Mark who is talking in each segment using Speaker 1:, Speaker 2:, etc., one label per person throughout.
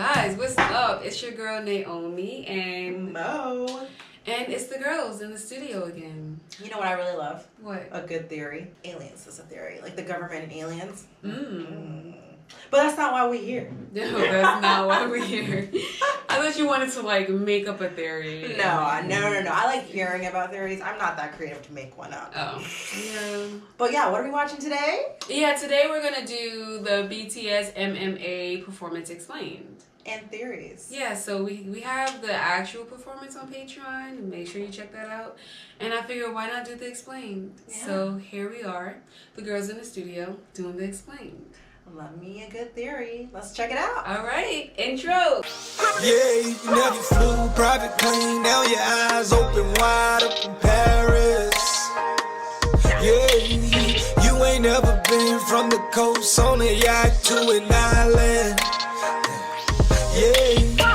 Speaker 1: Guys, what's up? It's your girl Naomi and
Speaker 2: Mo.
Speaker 1: And it's the girls in the studio again.
Speaker 2: You know what I really love?
Speaker 1: What?
Speaker 2: A good theory. Aliens is a theory. Like the government and aliens. But that's not why we're here.
Speaker 1: No, that's not why we're here. I thought you wanted to like make up a theory.
Speaker 2: No. I like hearing about theories. I'm not that creative to make one up.
Speaker 1: Oh. Yeah.
Speaker 2: But yeah, what are we watching today?
Speaker 1: Yeah, today we're gonna do the BTS MMA performance explained.
Speaker 2: And theories.
Speaker 1: Yeah, so we have the actual performance on Patreon. Make sure you check that out. And I figured, why not do the explained?
Speaker 2: Yeah.
Speaker 1: So here we are, the girls in the studio doing the explained.
Speaker 2: Love me a good theory. Let's check it out.
Speaker 1: All right, intro.
Speaker 3: Yeah, you never flew private plane. Now your eyes open wide up in Paris. Yeah, you ain't never been from the coast on a yacht to an island. Yeah.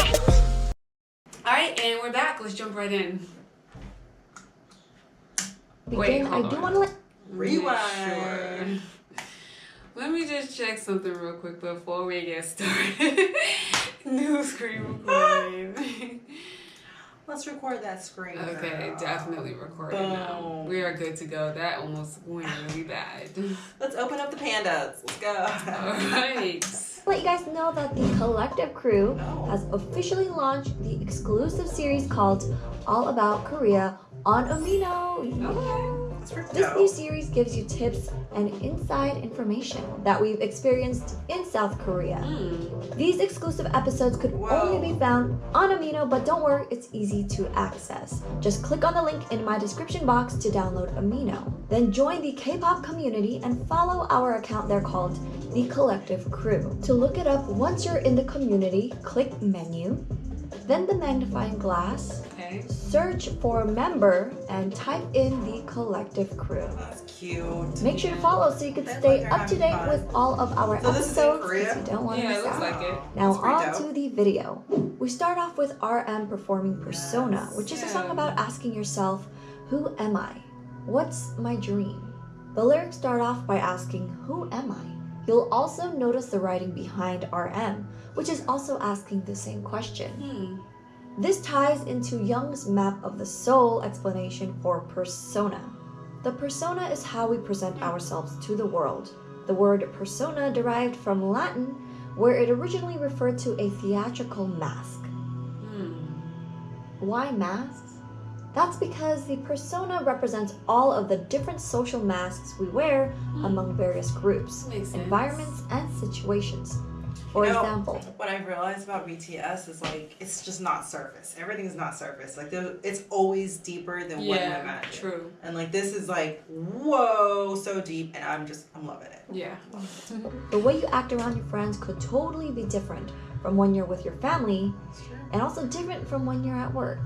Speaker 1: All right, and we're back. Let's jump right in. Wait,
Speaker 4: I
Speaker 1: hold
Speaker 4: do
Speaker 1: on.
Speaker 4: want to let
Speaker 2: Rewind.
Speaker 1: Sure. Let me just check something real quick before we get started. New screen recording.
Speaker 2: Let's record that screen.
Speaker 1: Okay,
Speaker 2: girl.
Speaker 1: definitely recording now.
Speaker 2: Boom.
Speaker 1: We are good to go. That almost went really bad.
Speaker 2: Let's open up the pandas. Let's go.
Speaker 1: All right.
Speaker 4: you guys know that the collective crew has officially launched the exclusive series called All About Korea on Amino.
Speaker 1: Okay.
Speaker 4: This new series gives you tips and inside information that we've experienced in South Korea. These exclusive episodes could only be found on Amino, but don't worry, it's easy to access. Just click on the link in my description box to download Amino. Then join the K-pop community and follow our account there called The Collective Crew. To look it up, once you're in the community, click menu, then the magnifying glass, search for member, and type in The Collective Crew.
Speaker 2: That's cute.
Speaker 4: Make sure to follow so you can stay up to date with all of our episodes because you don't want to
Speaker 1: Yeah, it
Speaker 4: miss
Speaker 1: looks
Speaker 4: out.
Speaker 1: like it.
Speaker 4: Now
Speaker 2: That's pretty
Speaker 4: on
Speaker 2: dope.
Speaker 4: to the video. We start off with RM performing Persona, which is a song about asking yourself, who am I? What's my dream? The lyrics start off by asking, who am I? You'll also notice the writing behind RM, which is also asking the same question. This ties into Jung's map of the soul explanation for persona. The persona is how we present ourselves to the world. The word persona derived from Latin, where it originally referred to a theatrical mask. Why masks? That's because the persona represents all of the different social masks we wear among various groups,
Speaker 1: Makes sense.
Speaker 4: environments, and situations. For example,
Speaker 2: what I've realized about BTS is like it's just not surface. Everything's not surface. Like it's always deeper than what you imagine.
Speaker 1: True.
Speaker 2: And like this is like whoa, so deep, and I'm loving it.
Speaker 1: Yeah.
Speaker 4: the way you act around your friends could totally be different from when you're with your family, and also different from when you're at work.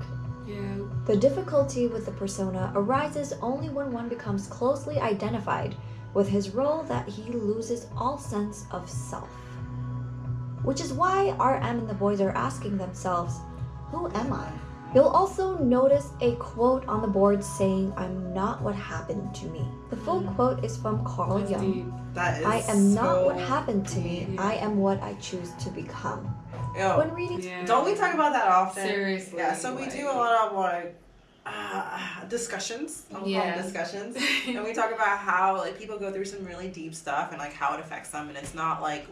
Speaker 1: Yeah.
Speaker 4: The difficulty with the persona arises only when one becomes closely identified with his role that he loses all sense of self. Which is why RM and the boys are asking themselves, who am I? You'll also notice a quote on the board saying, I'm not what happened to me. The full quote is from Carl
Speaker 1: That's
Speaker 4: Jung.
Speaker 1: deep.
Speaker 2: That is
Speaker 4: I am not
Speaker 2: so
Speaker 4: what happened to me,
Speaker 1: deep.
Speaker 4: I am what I choose to become.
Speaker 2: Yo,
Speaker 4: When reading
Speaker 2: don't we talk about that often?
Speaker 1: Seriously.
Speaker 2: Yeah, so we do a lot of like discussions. I'll call them discussions. And we talk about how like people go through some really deep stuff and like how it affects them, and it's not like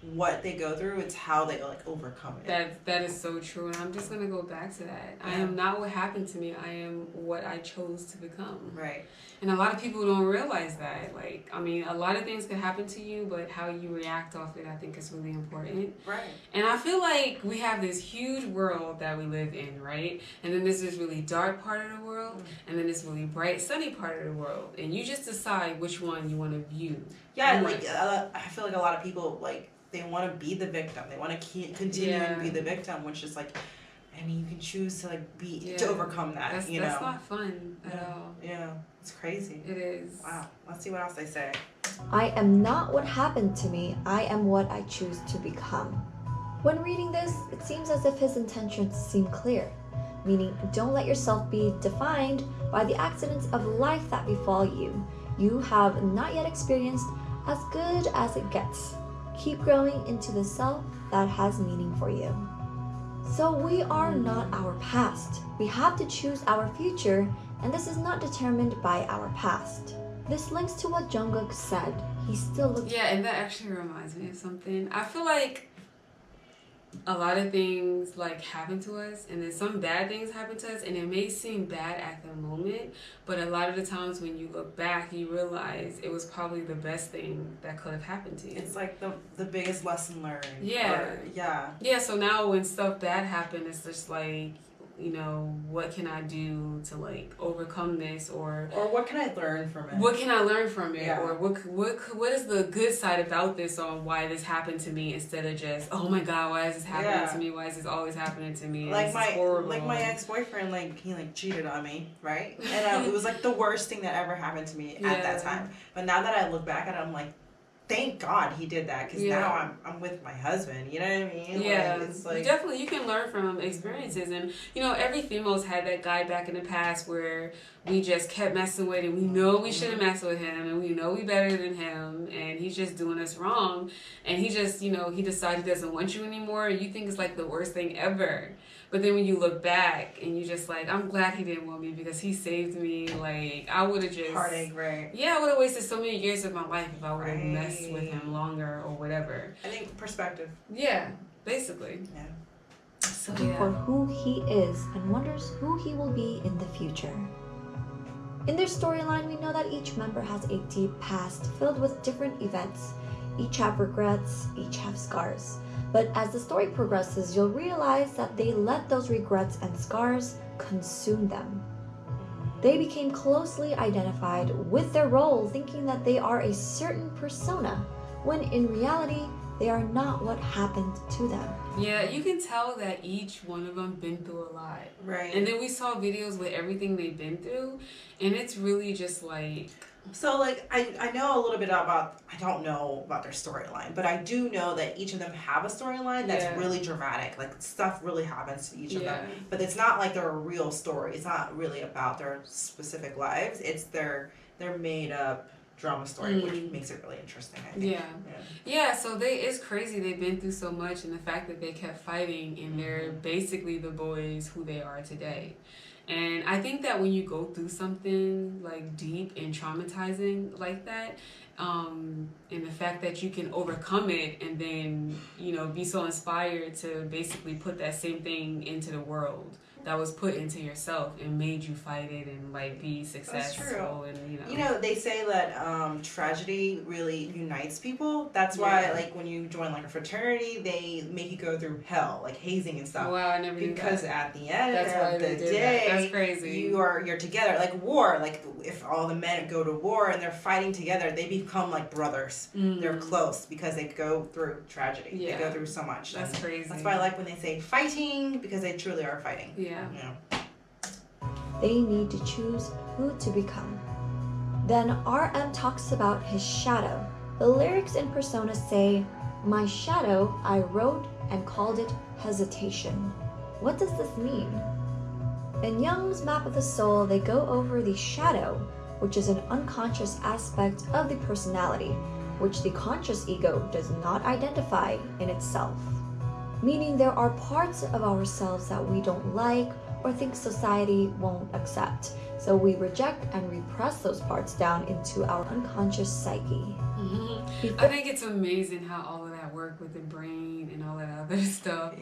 Speaker 2: what they go through, it's how they like overcome it.
Speaker 1: That is so true, and I'm just gonna go back to that. I am not what happened to me. I am what I chose to become.
Speaker 2: Right.
Speaker 1: And a lot of people don't realize that. Like, I mean, a lot of things can happen to you, but how you react off it, I think, is really important.
Speaker 2: Right.
Speaker 1: And I feel like we have this huge world that we live in, right? And then there's this really dark part of the world, and then this really bright, sunny part of the world. And you just decide which one you want to view.
Speaker 2: Yeah, like I feel like a lot of people like they want to be the victim. They want to continue to be the victim, which is like, I mean, you can choose to like be to overcome that.
Speaker 1: That's not fun at all.
Speaker 2: Yeah, it's crazy.
Speaker 1: It is.
Speaker 2: Wow. Let's see what else they say.
Speaker 4: I am not what happened to me, I am what I choose to become. When reading this, it seems as if his intentions seem clear, meaning don't let yourself be defined by the accidents of life that befall you. You have not yet experienced as good as it gets. Keep growing into the self that has meaning for you. So we are not our past. We have to choose our future, and this is not determined by our past. This links to what Jungkook said. He still looks...
Speaker 1: Yeah, and that actually reminds me of something. I feel like a lot of things like happen to us, and then some bad things happen to us, and it may seem bad at the moment, but a lot of the times when you look back, you realize it was probably the best thing that could have happened to you.
Speaker 2: It's like the biggest lesson learned.
Speaker 1: Yeah.
Speaker 2: Yeah.
Speaker 1: So now when stuff bad happens, it's just like, you know, what can I do to like overcome this, or
Speaker 2: what can I learn from it?
Speaker 1: What can I learn from it,
Speaker 2: Yeah.
Speaker 1: or what is the good side about this, on why this happened to me, instead of just, oh my God, why is this happening to me? Why is this always happening to me?
Speaker 2: Like
Speaker 1: horrible.
Speaker 2: my ex-boyfriend, like he like cheated on me, right? And it was like the worst thing that ever happened to me at that time. But now that I look back at it, I'm like, thank God he did that, because now I'm with my husband. You know what I mean?
Speaker 1: Yeah,
Speaker 2: like, it's like
Speaker 1: you can learn from experiences, and you know, every female's had that guy back in the past where we just kept messing with him. We know we shouldn't mess with him, and we know we better than him, and he's just doing us wrong, and he just, you know, he decides he doesn't want you anymore, and you think it's like the worst thing ever. But then when you look back and you just like, I'm glad he didn't want me, because he saved me. Like, I would have just...
Speaker 2: Heartache, right?
Speaker 1: Yeah, I would have wasted so many years of my life if I would have messed with him longer or whatever.
Speaker 2: I think perspective.
Speaker 1: Yeah, basically.
Speaker 2: Yeah.
Speaker 4: So for who he is and wonders who he will be in the future. In their storyline, we know that each member has a deep past filled with different events. Each have regrets, each have scars. But as the story progresses, you'll realize that they let those regrets and scars consume them. They became closely identified with their role, thinking that they are a certain persona, when in reality, they are not what happened to them.
Speaker 1: Yeah, you can tell that each one of them been through a lot.
Speaker 2: Right.
Speaker 1: And then we saw videos with everything they've been through, and it's really just like...
Speaker 2: So, like, I know a little bit about, I don't know about their storyline, but I do know that each of them have a storyline that's really dramatic. Like, stuff really happens to each of them. But it's not like they're a real story. It's not really about their specific lives. It's their made-up drama story, which makes it really interesting, I think.
Speaker 1: Yeah, so it's crazy. They've been through so much, and the fact that they kept fighting, and they're basically the boys who they are today. And I think that when you go through something like deep and traumatizing like that, and the fact that you can overcome it and then, you know, be so inspired to basically put that same thing into the world that was put into yourself and made you fight it and like be successful.
Speaker 2: That's true.
Speaker 1: And
Speaker 2: you know, they say that tragedy really unites people. That's why, like, when you join like a fraternity, they make you go through hell, like hazing and stuff.
Speaker 1: Wow, I never knew that.
Speaker 2: Because at the end of the day,
Speaker 1: that's crazy.
Speaker 2: You're together. Like war, like if all the men go to war and they're fighting together, they become like brothers. They're close because they go through tragedy. They go through so much.
Speaker 1: That's crazy.
Speaker 2: That's why I like when they say fighting, because they truly are fighting.
Speaker 1: Yeah.
Speaker 4: They need to choose who to become. Then RM talks about his shadow. The lyrics in Persona say, "My shadow I wrote and called it hesitation." What does this mean? In Jung's map of the soul, they go over the shadow, which is an unconscious aspect of the personality, which the conscious ego does not identify in itself. Meaning there are parts of ourselves that we don't like or think society won't accept. So we reject and repress those parts down into our unconscious psyche.
Speaker 1: I think it's amazing how all of that work with the brain and all that other stuff.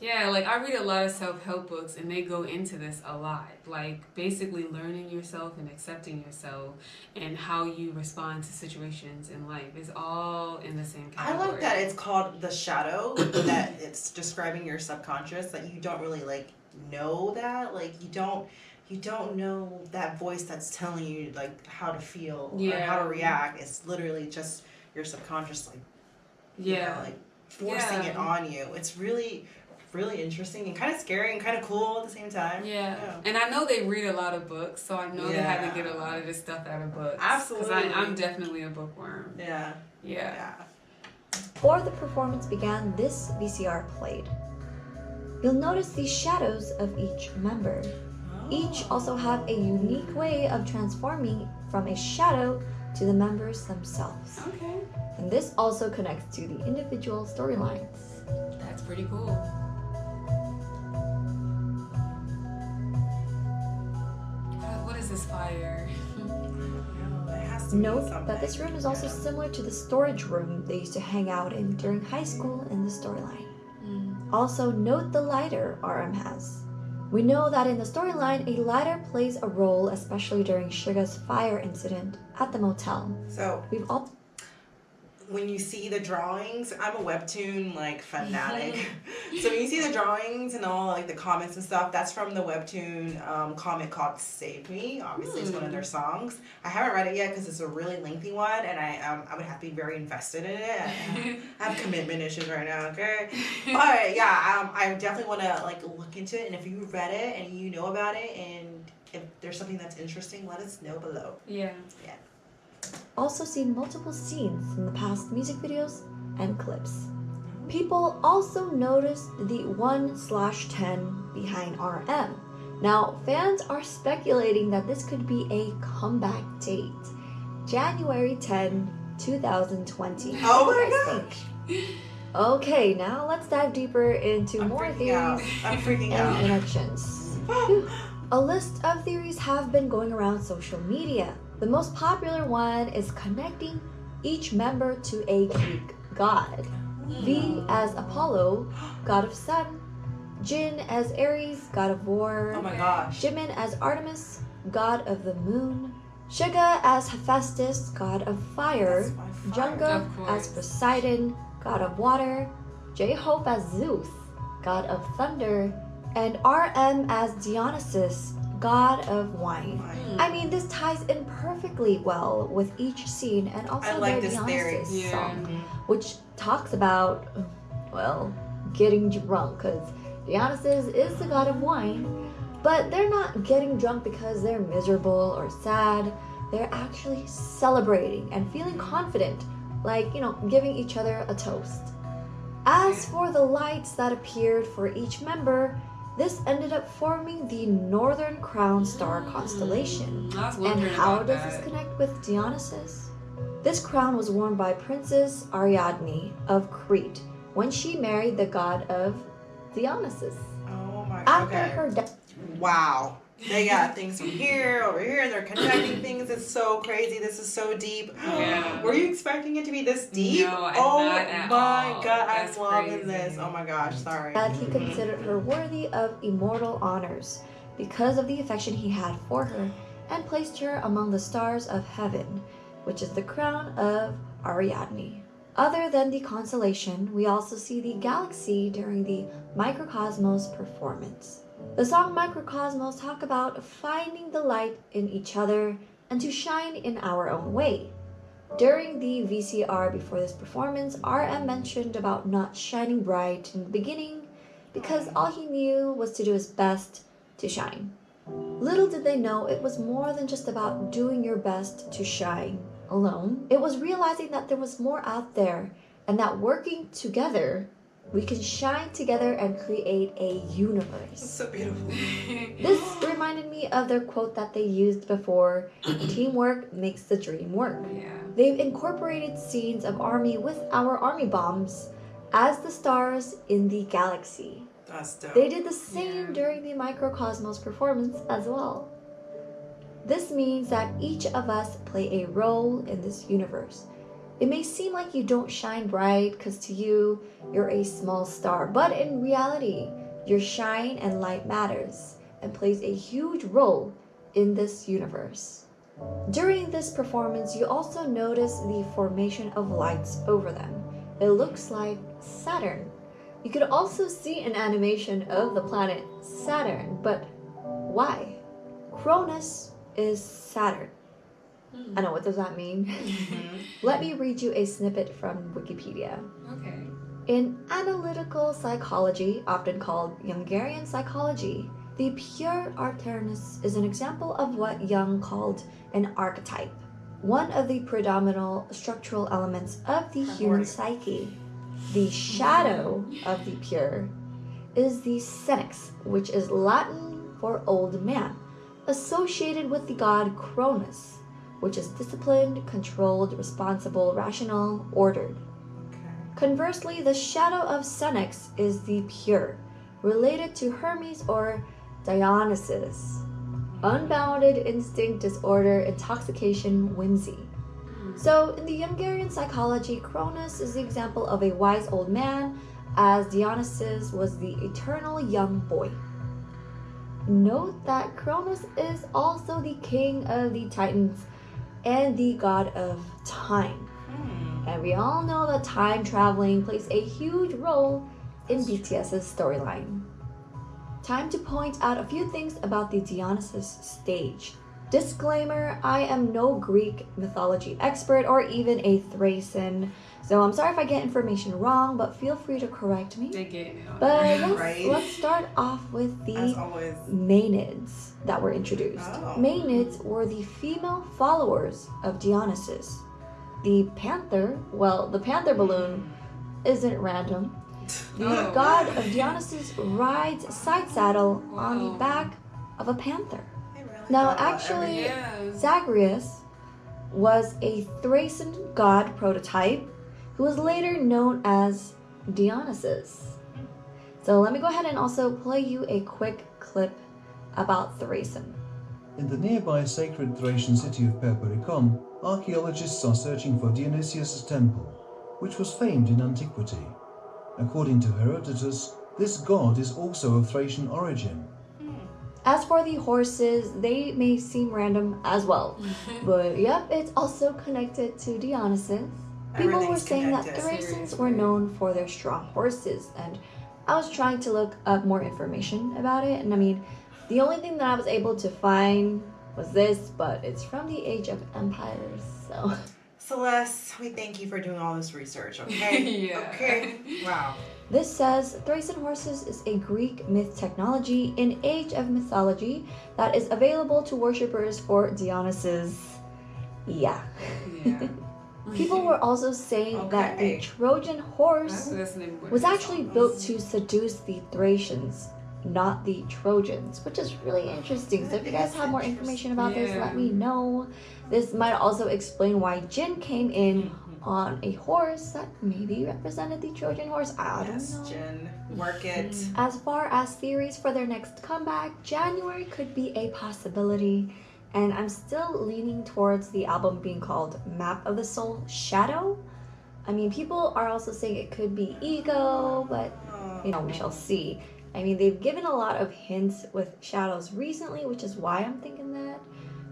Speaker 1: Like I read a lot of self-help books, and they go into this a lot. Like basically learning yourself and accepting yourself and how you respond to situations in life is all in the same category.
Speaker 2: I like that it's called the shadow, that it's describing your subconscious, that you don't really like know that. Like you don't know that voice that's telling you like how to feel or how to react. It's literally just your subconscious you know, like forcing it on you. It's really interesting and kind of scary and kind of cool at the same time.
Speaker 1: And I know they read a lot of books, so I know they had to get a lot of this stuff out of books.
Speaker 2: Absolutely.
Speaker 1: Because I'm definitely a bookworm.
Speaker 4: Before the performance began, this VCR played. You'll notice the shadows of each member. Each also have a unique way of transforming from a shadow to the members themselves. And this also connects to the individual storylines.
Speaker 1: That's pretty cool. What is this fire?
Speaker 4: Note that this room is also similar to the storage room they used to hang out in during high school in the storyline. Also, note the lighter RM has. We know that in the storyline, a lighter plays a role, especially during Suga's fire incident at the motel.
Speaker 2: So
Speaker 4: We've all
Speaker 2: when you see the drawings, I'm a webtoon like fanatic. So when you see the drawings and all like the comments and stuff, that's from the webtoon comic called Save Me. Obviously, it's one of their songs. I haven't read it yet because it's a really lengthy one, and I would have to be very invested in it. I have commitment issues right now, okay? But yeah, I definitely want to like look into it, and if you read it and you know about it, and if there's something that's interesting, let us know below.
Speaker 1: Yeah.
Speaker 4: also seen multiple scenes from the past music videos and clips. People also noticed the 1/10 behind RM. Now, fans are speculating that this could be a comeback date. January 10, 2020.
Speaker 2: Oh
Speaker 4: What do
Speaker 2: my
Speaker 4: you guys think? Okay, now let's dive deeper into more theories
Speaker 2: I'm freaking
Speaker 4: and
Speaker 2: out.
Speaker 4: connections. A list of theories have been going around social media. The most popular one is connecting each member to a Greek god. V as Apollo, god of sun. Jin as Ares, god of war.
Speaker 2: Oh my gosh.
Speaker 4: Jimin as Artemis, god of the moon. Suga as Hephaestus, god of fire.
Speaker 2: That's my fire.
Speaker 4: Jungkook
Speaker 1: Of course.
Speaker 4: as Poseidon, god of water. J-Hope as Zeus, god of thunder. And RM as Dionysus, god of wine. I mean, this ties in perfectly well with each scene and also
Speaker 2: I like
Speaker 4: their
Speaker 2: this theory.
Speaker 4: Dionysus
Speaker 1: Yeah.
Speaker 4: song, which talks about, well, getting drunk, because Dionysus is the god of wine, but they're not getting drunk because they're miserable or sad. They're actually celebrating and feeling confident, like, giving each other a toast. As for the lights that appeared for each member, this ended up forming the Northern Crown Star constellation.
Speaker 1: I was
Speaker 4: And
Speaker 1: wondering
Speaker 4: how
Speaker 1: about
Speaker 4: does
Speaker 1: that.
Speaker 4: this connect with Dionysus? This crown was worn by Princess Ariadne of Crete when she married the god of Dionysus.
Speaker 2: Oh my god.
Speaker 4: After
Speaker 2: Okay.
Speaker 4: her death,
Speaker 2: Wow. They got things from here, over here, and they're connecting things. It's so crazy. This is so deep.
Speaker 1: Yeah.
Speaker 2: Were you expecting it to be this deep?
Speaker 1: No,
Speaker 2: oh
Speaker 1: not at
Speaker 2: my
Speaker 1: all.
Speaker 2: god,
Speaker 1: That's
Speaker 2: I'm loving
Speaker 1: crazy.
Speaker 2: this. Oh my gosh, sorry.
Speaker 4: he considered her worthy of immortal honors because of the affection he had for her, and placed her among the stars of heaven, which is the crown of Ariadne. Other than the constellation, we also see the galaxy during the Microcosmos performance. The song Microcosmos talk about finding the light in each other and to shine in our own way. During the VCR before this performance, RM mentioned about not shining bright in the beginning because all he knew was to do his best to shine. Little did they know it was more than just about doing your best to shine alone. It was realizing that there was more out there and that working together, we can shine together and create a
Speaker 2: It's
Speaker 4: universe.
Speaker 2: so beautiful.
Speaker 4: This reminded me of their quote that they used before, teamwork makes the dream work.
Speaker 1: Yeah.
Speaker 4: They've incorporated scenes of army with our army bombs as the stars in the galaxy.
Speaker 2: That's dope.
Speaker 4: They did the same
Speaker 1: Yeah.
Speaker 4: during the Microcosmos performance as well. This means that each of us play a role in this universe. It may seem like you don't shine bright because to you, you're a small star, but in reality, your shine and light matters and plays a huge role in this universe. During this performance, you also notice the formation of lights over them. It looks like Saturn. You could also see an animation of the planet Saturn, but why? Cronus is Saturn. I know, what does that mean? Let me read you a snippet from Wikipedia.
Speaker 1: Okay.
Speaker 4: In analytical psychology, often called Jungarian psychology, the pure Arcturnus is an example of what Jung called an archetype, one of the predominant structural elements of the human psyche. The shadow of the pure is the senex, which is Latin for old man, associated with the god Cronus. which is disciplined, controlled, responsible, rational, ordered. Conversely, the shadow of Senex is the pure, related to Hermes or Dionysus. Unbounded instinct, disorder, intoxication, whimsy. So, in the Hungarian psychology, Cronus is the example of a wise old man, as Dionysus was the eternal young boy. Note that Cronus is also the king of the Titans and the god of time. And we all know that time traveling plays a huge role in BTS's storyline. Time to point out a few things about the Dionysus stage. Disclaimer, I am no Greek mythology expert or even a Thracian, so I'm sorry if I get information wrong, but feel free to correct me.
Speaker 1: They're getting it on
Speaker 4: But
Speaker 1: there.
Speaker 4: let's start off with
Speaker 2: As
Speaker 4: the
Speaker 2: always.
Speaker 4: Maenads that were introduced.
Speaker 2: Oh.
Speaker 4: Maenads were the female followers of Dionysus. The panther, well, the panther balloon isn't random. The god of Dionysus rides side saddle on the back of a panther. Now, actually, Zagreus was a Thracian god prototype who was later known as Dionysus. So let me go ahead and also play you a quick clip about Thracian.
Speaker 5: In the nearby sacred Thracian city of Perperikon, archaeologists are searching for Dionysius' temple, which was famed in antiquity. According to Herodotus, this god is also of Thracian origin.
Speaker 4: As for the horses, they may seem random as well. But yep, it's also connected to Dionysus. People were saying that Thracians were known for their strong horses, and I was trying to look up more information about it, and I mean, the only thing that I was able to find was this, but it's from the Age of Empires, so...
Speaker 2: Celeste, we thank you for doing all this research, okay?
Speaker 1: Yeah.
Speaker 2: Okay. Wow.
Speaker 4: This says Thracian horses is a Greek myth technology in Age of Mythology that is available to worshippers for Dionysus. Yeah. People were also saying that the Trojan horse was actually built to seduce the Thracians, not the Trojans, which is really interesting. So if you guys have more information about this, let me know. This might also explain why Jin came in on a horse that maybe represented the Trojan horse. I don't know.
Speaker 2: Jin, work it.
Speaker 4: As far as theories for their next comeback, January could be a possibility, and I'm still leaning towards the album being called Map of the Soul Shadow. I mean, people are also saying it could be Ego, but you know, we shall see. I mean, they've given a lot of hints with shadows recently, which is why I'm thinking that.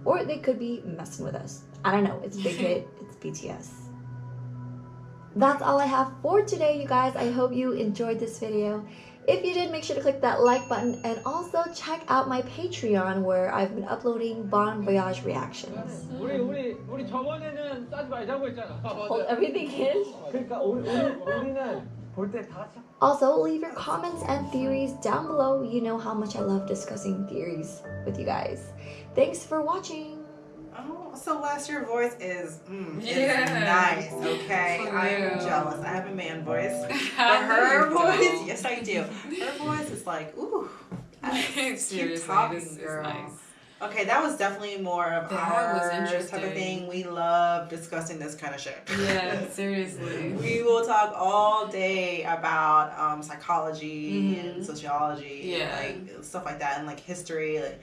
Speaker 4: Or they could be messing with us. I don't know. It's Big Hit. It's BTS. That's all I have for today, you guys. I hope you enjoyed this video. If you did, make sure to click that like button and also check out my Patreon where I've been uploading Bon Voyage reactions.
Speaker 6: 우리 저번에는 싸지 말자고 했잖아.
Speaker 4: Hold everything in.
Speaker 6: 그러니까 우리는 볼 때 다 같이.
Speaker 4: Also, leave your comments and theories down below. You know how much I love discussing theories with you guys. Thanks for watching.
Speaker 2: Oh, Celeste, your voice is nice, okay? I am jealous. I have a man voice. But her voice, yes I do. Her voice is like, ooh. Keep talking, girl.
Speaker 1: Nice.
Speaker 2: Okay, that was definitely more of our type of thing. We love discussing this kind of shit.
Speaker 1: Yeah, seriously.
Speaker 2: We will talk all day about psychology and sociology and like stuff like that and like history. Like,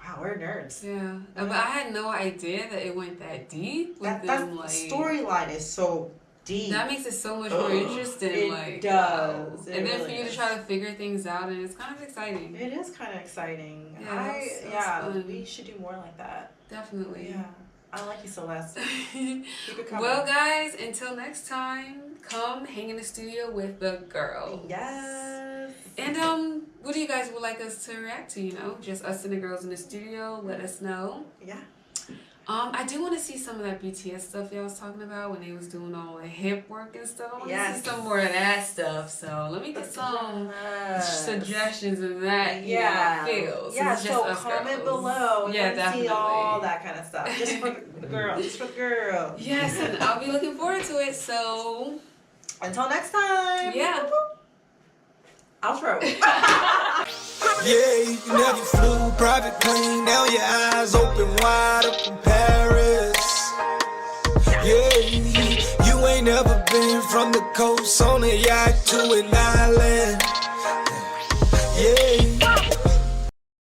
Speaker 2: wow, we're nerds.
Speaker 1: Yeah, but I had no idea that it went that deep. With them, like,
Speaker 2: storyline is so deep.
Speaker 1: That makes it so much more interesting.
Speaker 2: It does.
Speaker 1: And then for you to try to figure things out, and it's kind of exciting.
Speaker 2: It is kind of exciting.
Speaker 1: Yeah,
Speaker 2: we should do more like that.
Speaker 1: Definitely.
Speaker 2: Yeah. I like you, Celeste. Keep it coming.
Speaker 1: Well, guys, until next time, come hang in the studio with the girls.
Speaker 2: Yes.
Speaker 1: And what do you guys would like us to react to? You know, just us and the girls in the studio. Let us know.
Speaker 2: Yeah.
Speaker 1: I do want to see some of that BTS stuff y'all was talking about when they was doing all the hip work and stuff. I want to see some more of that stuff. So let me get some suggestions of that.
Speaker 2: Yeah.
Speaker 1: Feels.
Speaker 2: Yeah. So comment below.
Speaker 1: Yeah, definitely.
Speaker 2: See all that kind of stuff. Just for the girl. Just for the girl.
Speaker 1: Yes, and I'll be looking forward to it. So
Speaker 2: until next time.
Speaker 1: Yeah.
Speaker 2: Outro.
Speaker 3: Yeah, you never flew private plane. Now your eyes open wide up in Paris. never been from the coast on a yacht to an island. Yeah,